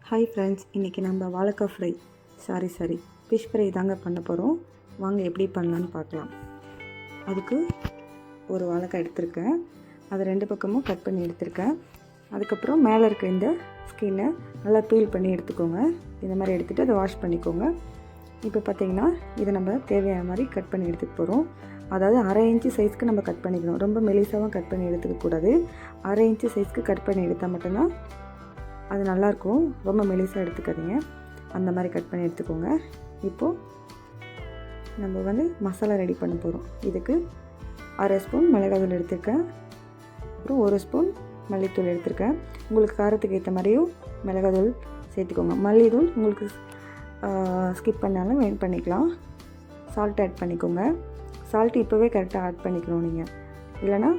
Hi friends, இன்றைக்கி நம்ம வாழைக்காய் ஃப்ரை ஃபிஷ் ஃப்ரை தாங்க பண்ண போகிறோம். வாங்க எப்படி பண்ணலான்னு பார்க்கலாம். அதுக்கு ஒரு வாழைக்காய் எடுத்திருக்கேன். அதை 2 பக்கமும் கட் பண்ணி எடுத்திருக்கேன். அதுக்கப்புறம் மேலே இருக்க இந்த ஸ்கின்னை நல்லா பீல் பண்ணி எடுத்துக்கோங்க. இந்த மாதிரி எடுத்துகிட்டு அதை வாஷ் பண்ணிக்கோங்க. இப்போ பார்த்திங்கன்னா இதை நம்ம தேவையான மாதிரி கட் பண்ணி எடுத்துக்க போகிறோம். அதாவது 1/2 இன்ச்சு சைஸ்க்கு நம்ம கட் பண்ணிக்கணும். ரொம்ப மெலிசாவும் கட் பண்ணி எடுத்துக்கக்கூடாது. 1/2 இன்ச்சு சைஸ்க்கு கட் பண்ணி எடுத்தால் மட்டும்தான் அது நல்லாயிருக்கும். ரொம்ப மெலிசாக எடுத்துக்காதீங்க. அந்த மாதிரி கட் பண்ணி எடுத்துக்கோங்க. இப்போது நம்ம மசாலா ரெடி பண்ண போகிறோம். இதுக்கு 1/2 ஸ்பூன் மிளகாய்த்தூள் எடுத்துருக்கேன். அப்புறம் 1 ஸ்பூன் மல்லித்தூள் எடுத்துருக்கேன். உங்களுக்கு காரத்துக்கு ஏற்ற மாதிரியும் மிளகாய்த்தூள் சேர்த்துக்கோங்க. மல்லித்தூள் உங்களுக்கு ஸ்கிப் பண்ணாலும் வெயிட் பண்ணிக்கலாம். சால்ட் ஆட் பண்ணிக்கோங்க. சால்ட்டு இப்போவே கரெக்டாக ஆட் பண்ணிக்கணும் நீங்கள், இல்லைனா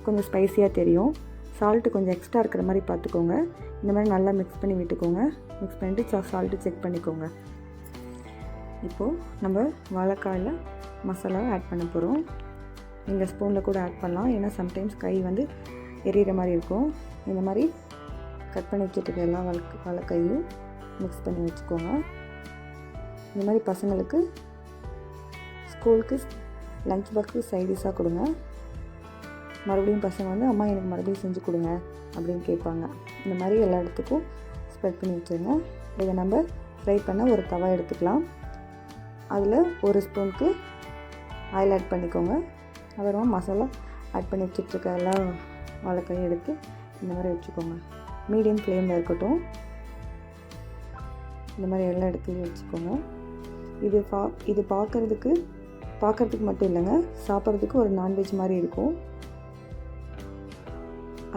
கொஞ்சம் ஸ்பைஸியாக தெரியும். சால்ட்டு கொஞ்சம் எக்ஸ்ட்ரா இருக்கிற மாதிரி பார்த்துக்கோங்க. இந்த மாதிரி நல்லா மிக்ஸ் பண்ணி விட்டுக்கோங்க. மிக்ஸ் பண்ணிவிட்டு சால்ட்டு செக் பண்ணிக்கோங்க. இப்போது நம்ம வாழைக்காயில் மசாலா ஆட் பண்ண போகிறோம். நீங்கள் ஸ்பூனில் கூட ஆட் பண்ணலாம், ஏன்னா சம்டைம்ஸ் கை எரியிற மாதிரி இருக்கும். இந்த மாதிரி கட் பண்ணி வச்சுட்டு எல்லா வாழைக்காயும் மிக்ஸ் பண்ணி வச்சுக்கோங்க. இந்த மாதிரி பசங்களுக்கு ஸ்கூலுக்கு லஞ்ச் பாக்ஸுக்கு சைடிஷாக கொடுங்க. மறுபடியும் பசங்க அம்மா எனக்கு மறுபடியும் செஞ்சு கொடுங்க அப்படின்னு கேட்பாங்க. இந்த மாதிரி எல்லா இடத்துக்கும் ஸ்ப்ரெட் பண்ணி வச்சுருங்க. இதை நம்ம ஃப்ரை பண்ண ஒரு தவா எடுத்துக்கலாம். அதில் 1 ஸ்பூனுக்கு ஆயில் ஆட் பண்ணிக்கோங்க. அப்புறமா மசாலா ஆட் பண்ணி வச்சுட்ருக்க எல்லா வாழைக்காயும் எடுத்து இந்த மாதிரி வச்சுக்கோங்க. மீடியம் ஃப்ளேமில் இருக்கட்டும். இந்த மாதிரி எல்லா இடத்துலையும் வச்சுக்கோங்க. இது பார்க்குறதுக்கு மட்டும் இல்லைங்க, சாப்பிட்றதுக்கு ஒரு நான்வெஜ் மாதிரி இருக்கும்.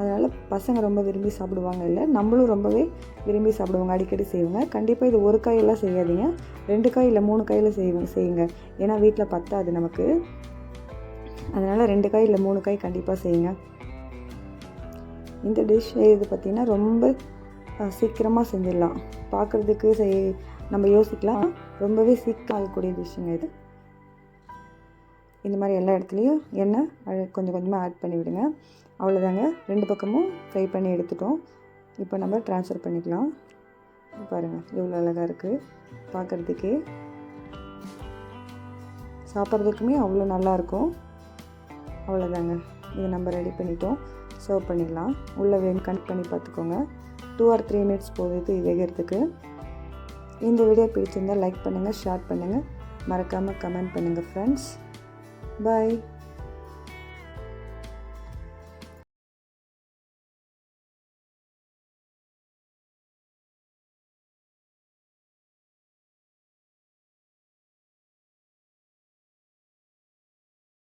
அதனால் பசங்க ரொம்ப விரும்பி சாப்பிடுவாங்க. இல்லை, நம்மளும் ரொம்பவே விரும்பி சாப்பிடுவாங்க, அடிக்கடி செய்வாங்க. கண்டிப்பாக இது 1 காயெல்லாம் செய்யாதீங்க, 2 காய் இல்லை 3 காயில் செய்யுங்க. ஏன்னா வீட்டில் பத்தாது நமக்கு. அதனால் 2 காய் இல்லை 3 காய் கண்டிப்பாக செய்யுங்க. இந்த டிஷ் செய்கிறது பார்த்திங்கன்னா ரொம்ப சீக்கிரமாக செஞ்சிடலாம். பார்க்குறதுக்கு நம்ம யோசிக்கலாம், ரொம்பவே சீக்கிரம் ஆகக்கூடிய டிஷ்ஷுங்க இது. இந்த மாதிரி எல்லா இடத்துலையும் எண்ணெய் கொஞ்சம் கொஞ்சமாக ஆட் பண்ணி விடுங்க. அவ்வளோதாங்க, 2 பக்கமும் ஃப்ரை பண்ணி எடுத்துட்டோம். இப்போ நம்ம ட்ரான்ஸ்ஃபர் பண்ணிக்கலாம். பாருங்கள் எவ்வளோ அழகாக இருக்குது பார்க்குறதுக்கே. சாப்பிட்றதுக்குமே அவ்வளோ நல்லாயிருக்கும். அவ்வளோதாங்க, இதை நம்ம ரெடி பண்ணிட்டோம். சர்வ் பண்ணிடலாம். உள்ளே கனெக்ட் பண்ணி பார்த்துக்கோங்க. 2 or 3 minutes போகுது வேகிறதுக்கு. இந்த வீடியோ பிடிச்சிருந்தால் லைக் பண்ணுங்கள், ஷேர் பண்ணுங்கள், மறக்காமல் கமெண்ட் பண்ணுங்கள் ஃப்ரெண்ட்ஸ். பாய்.